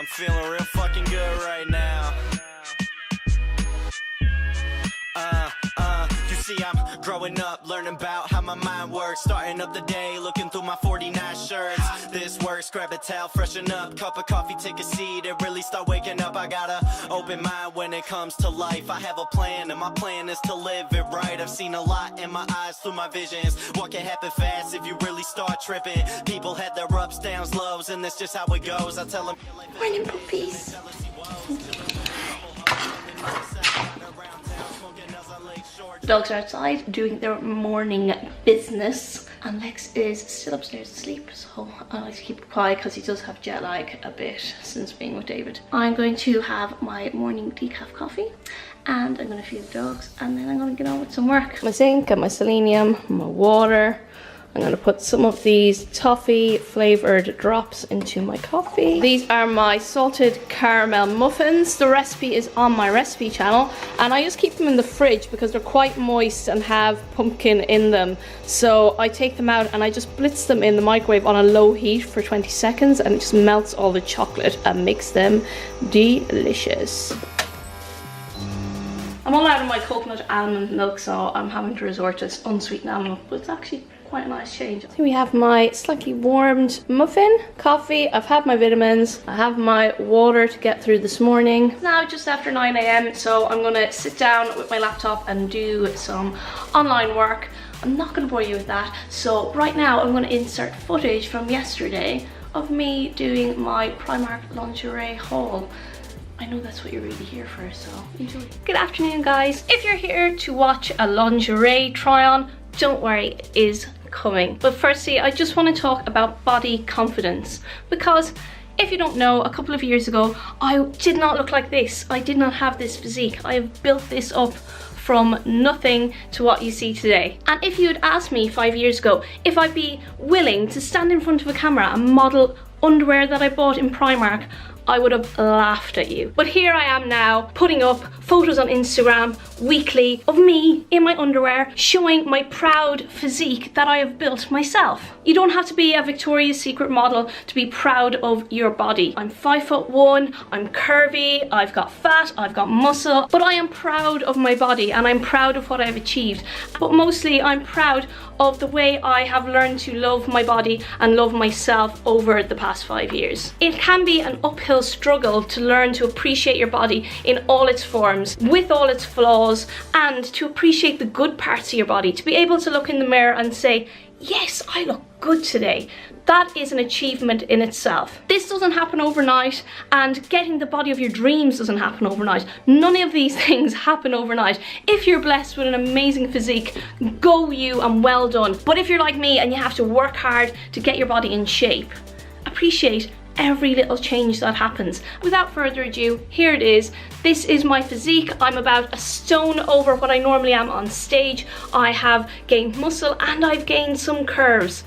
I'm feeling real fucking good right now. You see, I'm growing up, learning about how my mind works. Starting up the day, looking through my 49 shirts. This works, grab a towel, freshen up. Cup of coffee, take a seat, and really start waking up. I got a open mind when it comes to life. I have a plan, and my plan is to live it right. I've seen a lot in my eyes through my visions. What can happen fast if you really start tripping? People had their ups, downs, lows, and that's just how it goes. I tell them, morning puppies. The dogs are outside doing their morning business, and Lex is still upstairs asleep, so I like to keep it quiet because he does have jet lag a bit since being with David. I'm going to have my morning decaf coffee, and I'm going to feed the dogs, and then I'm going to get on with some work. My zinc and my selenium, my water. I'm going to put some of these toffee flavored drops into my coffee. These are my salted caramel muffins. The recipe is on my recipe channel, and I just keep them in the fridge because they're quite moist and have pumpkin in them. So I take them out and I just blitz them in the microwave on a low heat for 20 seconds, and it just melts all the chocolate and makes them delicious. I'm all out of my coconut almond milk, so I'm having to resort to unsweetened almond milk, but it's actually quite a nice change. So we have my slightly warmed muffin, coffee, I've had my vitamins, I have my water to get through this morning. It's now just after 9 AM, so I'm gonna sit down with my laptop and do some online work. I'm not gonna bore you with that, so right now I'm gonna insert footage from yesterday of me doing my Primark lingerie haul. I know that's what you're really here for, so enjoy. Good afternoon, guys. If you're here to watch a lingerie try-on, don't worry, it is coming. But firstly, I just want to talk about body confidence, because if you don't know, a couple of years ago, I did not look like this. I did not have this physique. I have built this up from nothing to what you see today. And if you had asked me 5 years ago if I'd be willing to stand in front of a camera and model underwear that I bought in Primark, I would have laughed at you. But here I am now, putting up photos on Instagram weekly of me in my underwear, showing my proud physique that I have built myself. You don't have to be a Victoria's Secret model to be proud of your body. I'm 5'1", I'm curvy, I've got fat, I've got muscle, but I am proud of my body and I'm proud of what I've achieved. But mostly I'm proud of the way I have learned to love my body and love myself over the past 5 years. It can be an uphill struggle to learn to appreciate your body in all its forms, with all its flaws, and to appreciate the good parts of your body, to be able to look in the mirror and say, yes, I look good today. That is an achievement in itself. This doesn't happen overnight, and getting the body of your dreams doesn't happen overnight. None of these things happen overnight. If you're blessed with an amazing physique, go you and well done. But if you're like me and you have to work hard to get your body in shape, appreciate every little change that happens. Without further ado, here it is. This is my physique. I'm about a stone over what I normally am on stage. I have gained muscle and I've gained some curves.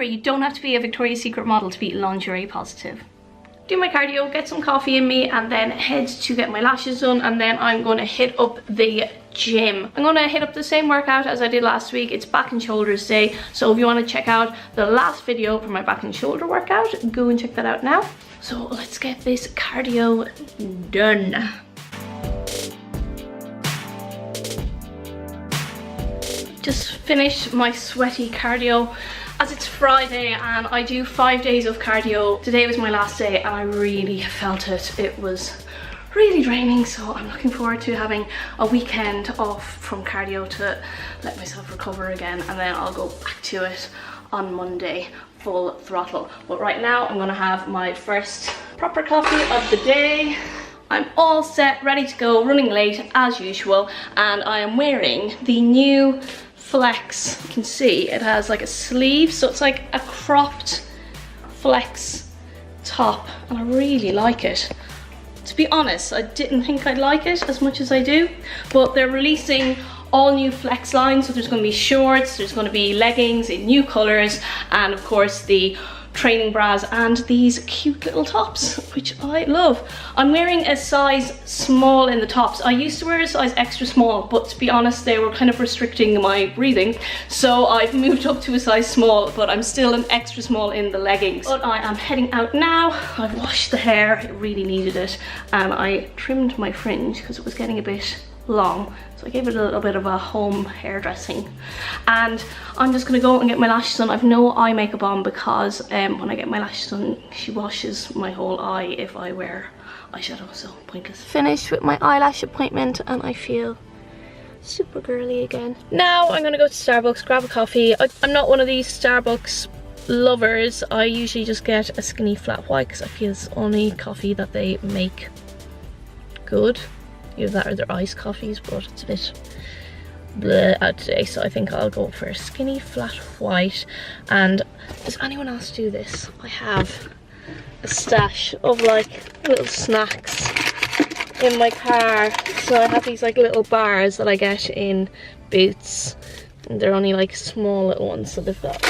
You don't have to be a Victoria's Secret model to be lingerie positive. do my cardio, get some coffee in me, and then head to get my lashes done, and then I'm going to hit up the gym. I'm going to hit up the same workout as I did last week. It's back and shoulders day, so if you want to check out the last video for my back and shoulder workout, go and check that out now. So let's get this cardio done. Just finished my sweaty cardio. As it's Friday and I do 5 days of cardio, today was my last day and I really felt it. It was really draining, so I'm looking forward to having a weekend off from cardio to let myself recover again, and then I'll go back to it on Monday full throttle. But right now I'm gonna have my first proper coffee of the day. I'm all set, ready to go, running late as usual, and I am wearing the new Flex. You can see it has like a sleeve, so it's like a cropped Flex top, and I really like it. To be honest, I didn't think I'd like it as much as I do, but they're releasing all new Flex lines, so there's going to be shorts, there's going to be leggings in new colours, and of course the training bras and these cute little tops, which I love. I'm wearing a size small in the tops. I used to wear a size extra small, but to be honest, they were kind of restricting my breathing, so I've moved up to a size small, but I'm still an extra small in the leggings. But I am heading out now. I've washed the hair, it really needed it, and I trimmed my fringe because it was getting a bit long, so I gave it a little bit of a home hairdressing, and I'm just gonna go and get my lashes done. I've no eye makeup on because when I get my lashes done, she washes my whole eye if I wear eyeshadow, so pointless. Finished with my eyelash appointment and I feel super girly again. Now I'm gonna go to Starbucks, grab a coffee. I'm not one of these Starbucks lovers. I usually just get a skinny flat white because I feel it's the only coffee that they make good. Either that or their iced coffees, but it's a bit bleh out today, so I think I'll go for a skinny flat white. And does anyone else do this? I have a stash of like little snacks in my car, so I have these like little bars that I get in Boots, and they're only like small little ones, so they've got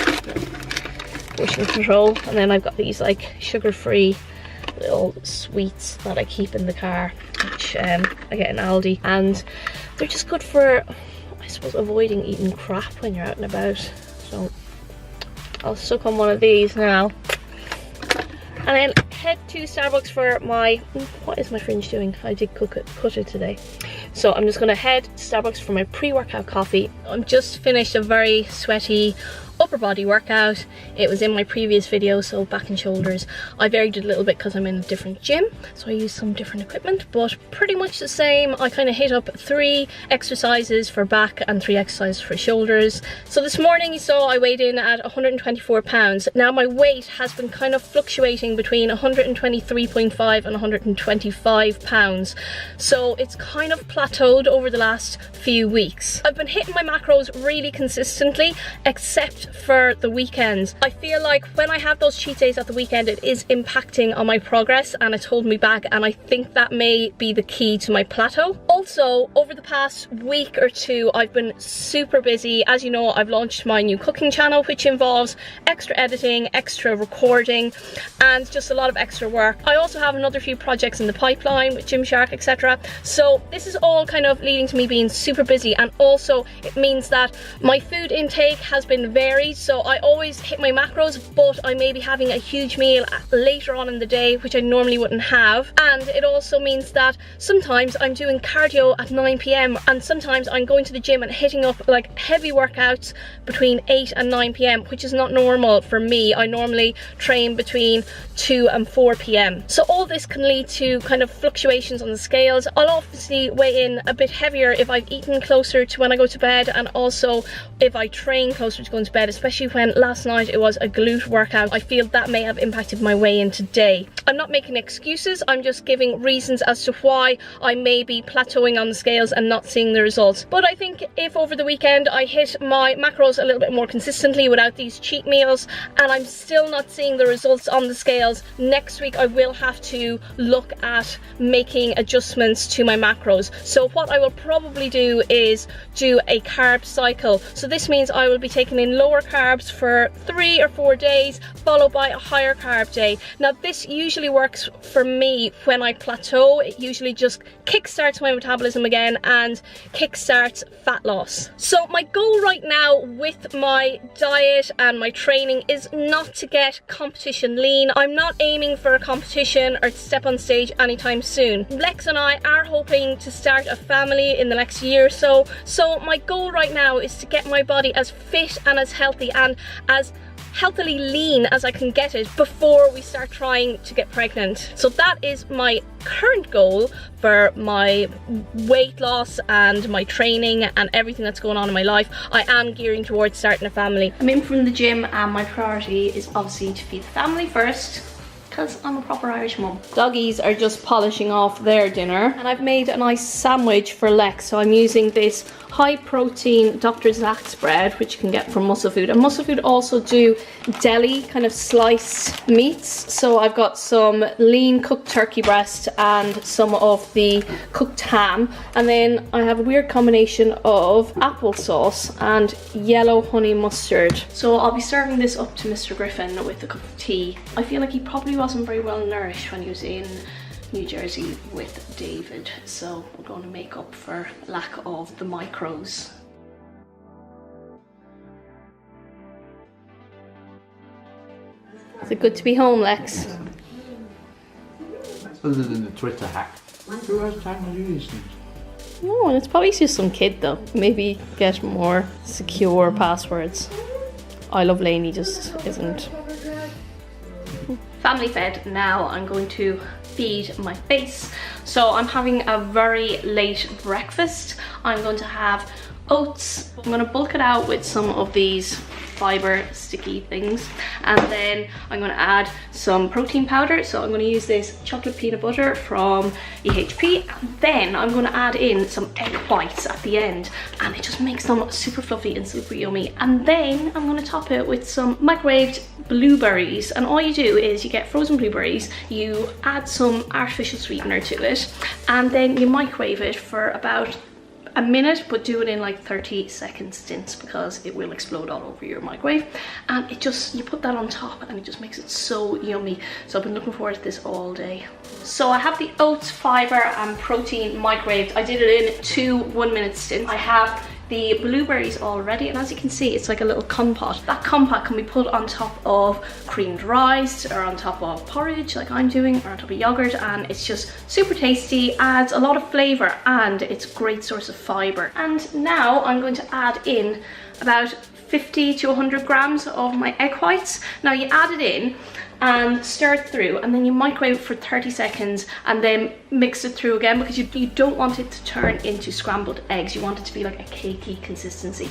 portion control. And then I've got these like sugar-free little sweets that I keep in the car, which I get in Aldi, and they're just good for, I suppose, avoiding eating crap when you're out and about. So I'll suck on one of these now and then head to Starbucks for my, what is my fringe doing? I did cut it today, so I'm just gonna head to Starbucks for my pre-workout coffee. I'm just finished a very sweaty upper body workout. It was in my previous video, so back and shoulders. I varied it a little bit because I'm in a different gym, so I used some different equipment, but pretty much the same. I kind of hit up 3 exercises for back and 3 exercises for shoulders. So this morning you saw I weighed in at 124 pounds. Now my weight has been kind of fluctuating between 123.5 and 125 pounds, so it's kind of plateaued over the last few weeks. I've been hitting my macros really consistently, except for the weekends. I feel like when I have those cheat days at the weekend, it is impacting on my progress and it's holding me back, and I think that may be the key to my plateau. Also, over the past week or two, I've been super busy. As you know, I've launched my new cooking channel, which involves extra editing, extra recording, and just a lot of extra work. I also have another few projects in the pipeline with Gymshark, etc. So this is all kind of leading to me being super busy, and also it means that my food intake has been varied. So I always hit my macros, but I may be having a huge meal later on in the day, which I normally wouldn't have. And it also means that sometimes I'm doing cardio at 9 p.m. and sometimes I'm going to the gym and hitting up like heavy workouts between 8 and 9 p.m, which is not normal for me. I normally train between 2 and 4 p.m. So all this can lead to kind of fluctuations on the scales. I'll obviously weigh in a bit heavier if I've eaten closer to when I go to bed, and also if I train closer to going to bed, especially when last night it was a glute workout. I feel that may have impacted my weigh-in today. I'm not making excuses, I'm just giving reasons as to why I may be plateauing on the scales and not seeing the results. But I think if over the weekend I hit my macros a little bit more consistently without these cheat meals, and I'm still not seeing the results on the scales, next week I will have to look at making adjustments to my macros. So what I will probably do is do a carb cycle. So this means I will be taking in lower lower carbs for 3 or 4 days, followed by a higher carb day. Now this usually works for me when I plateau. It usually just kickstarts my metabolism again and kickstarts fat loss. So my goal right now with my diet and my training is not to get competition lean. I'm not aiming for a competition or to step on stage anytime soon. Lex and I are hoping to start a family in the next year or so. So my goal right now is to get my body as fit and as healthy and as healthily lean as I can get it before we start trying to get pregnant. So that is my current goal for my weight loss and my training and everything that's going on in my life. I am gearing towards starting a family. I'm in from the gym and my priority is obviously to feed the family first, because I'm a proper Irish mum. Doggies are just polishing off their dinner and I've made a nice sandwich for Lex. So I'm using this high protein Dr. Zach's bread, which you can get from Muscle Food. And Muscle Food also do deli kind of sliced meats. So I've got some lean cooked turkey breast and some of the cooked ham. And then I have a weird combination of applesauce and yellow honey mustard. So I'll be serving this up to Mr. Griffin with a cup of tea. I feel like he probably wasn't very well nourished when he was in New Jersey with David, so we're going to make up for lack of the micros. Is it good to be home, Lex? Other than the Twitter hack. Who has time to do these things? No, it's probably just some kid though. Maybe get more secure passwords. I Love Lainey just isn't. Family fed. Now I'm going to feed my face. So I'm having a very late breakfast. I'm going to have oats. I'm going to bulk it out with some of these fiber sticky things, and then I'm going to add some protein powder. So I'm going to use this chocolate peanut butter from EHP, and then I'm going to add in some egg whites at the end, and it just makes them super fluffy and super yummy. And then I'm going to top it with some microwaved blueberries, and all you do is you get frozen blueberries, you add some artificial sweetener to it, and then you microwave it for about a minute, but do it in like 30-second stints because it will explode all over your microwave. And it just, you put that on top and it just makes it so yummy. So I've been looking forward to this all day. So I have the oats, fiber and protein microwaved. I did it in 2 1-minute stints. I have the blueberries already, and as you can see, it's like a little compote. That compote can be put on top of creamed rice or on top of porridge like I'm doing, or on top of yogurt, and it's just super tasty, adds a lot of flavor, and it's a great source of fiber. And now I'm going to add in about 50 to 100 grams of my egg whites. Now you add it in and stir it through, and then you microwave it for 30 seconds and then mix it through again, because you don't want it to turn into scrambled eggs. You want it to be like a cakey consistency.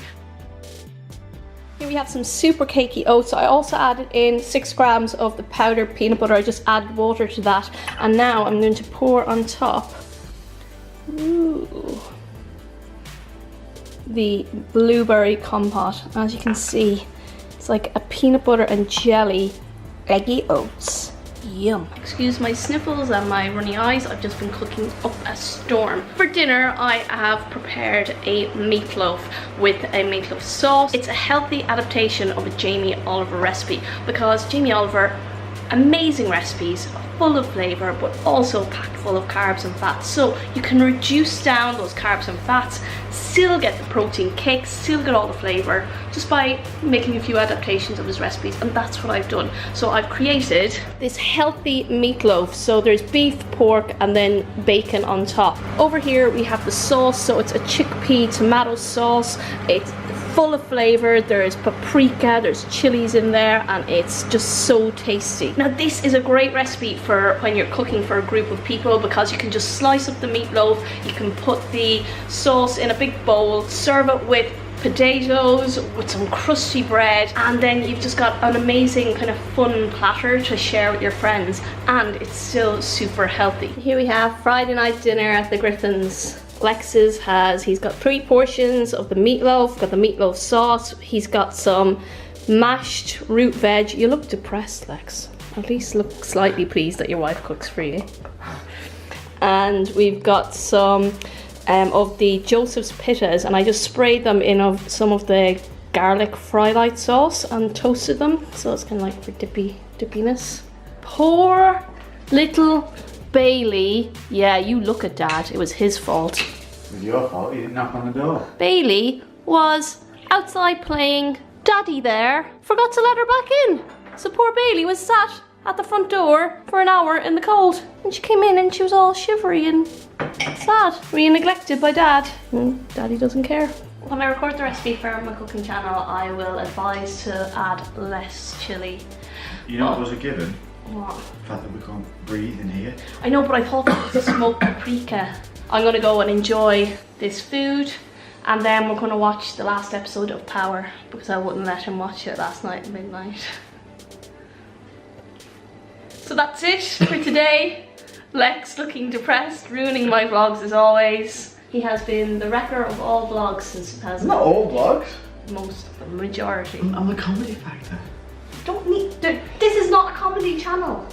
Here we have some super cakey oats. I also added in 6 grams of the powdered peanut butter. I just added water to that, and now I'm going to pour on top the blueberry compote. As you can see, it's like a peanut butter and jelly eggy oats. Yum. Excuse my sniffles and my runny eyes. I've just been cooking up a storm. For dinner, I have prepared a meatloaf with a meatloaf sauce. It's a healthy adaptation of a Jamie Oliver recipe, because Jamie Oliver, amazing recipes, full of flavor, but also packed full of carbs and fats. So you can reduce down those carbs and fats, still get the protein kick, still get all the flavor, just by making a few adaptations of his recipes. And that's what I've done. So I've created this healthy meatloaf. So there's beef, pork, and then bacon on top. Over here we have the sauce. So it's a chickpea tomato sauce. It's full of flavor. There's paprika, there's chilies in there, and it's just so tasty. Now this is a great recipe for when you're cooking for a group of people, because you can just slice up the meatloaf, you can put the sauce in a big bowl, serve it with potatoes, with some crusty bread, and then you've just got an amazing kind of fun platter to share with your friends, and it's still super healthy. Here we have Friday night dinner at the Griffins. Lex's he's got 3 portions of the meatloaf, got the meatloaf sauce, he's got some mashed root veg. You look depressed, Lex. At least look slightly pleased that your wife cooks for you. And we've got some of the Joseph's pittas, and I just sprayed them in some of the garlic fry light sauce and toasted them, so it's kind of like for dippiness. Poor little Bailey. Yeah, you look at Dad, it was his fault. It was your fault, you didn't knock on the door. Bailey was outside playing. Daddy there forgot to let her back in. So poor Bailey was sat at the front door for an hour in the cold. And she came in and she was all shivery and sad. Being neglected by Dad. And Daddy doesn't care. When I record the recipe for my cooking channel, I will advise to add less chilli. You know what was a given? What? The fact that we can't breathe in here. I know, but I thought that was a smoked paprika. I'm gonna go and enjoy this food, and then we're gonna watch the last episode of Power, because I wouldn't let him watch it last night at midnight. So that's it for today. Lex looking depressed, ruining my vlogs as always. He has been the wrecker of all vlogs since 2000. Not all vlogs. Most of the majority. I'm the comedy factor. Don't need. This is not a comedy channel.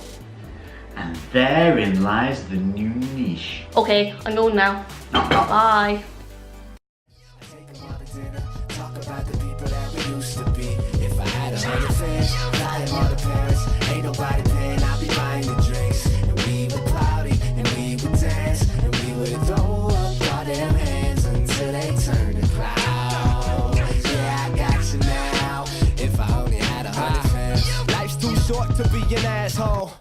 And therein lies the new niche. Okay, I'm going now. Bye. Talk about the people that we used to be. If I had 100 fans, flying all the parents, ain't nobody paying, I'd be buying the drinks. And we would party, and we would dance, and we would throw up all them hands until they turn to clouds. Yeah, I got you now. If I only had 100 fans. Life's too short to be an asshole.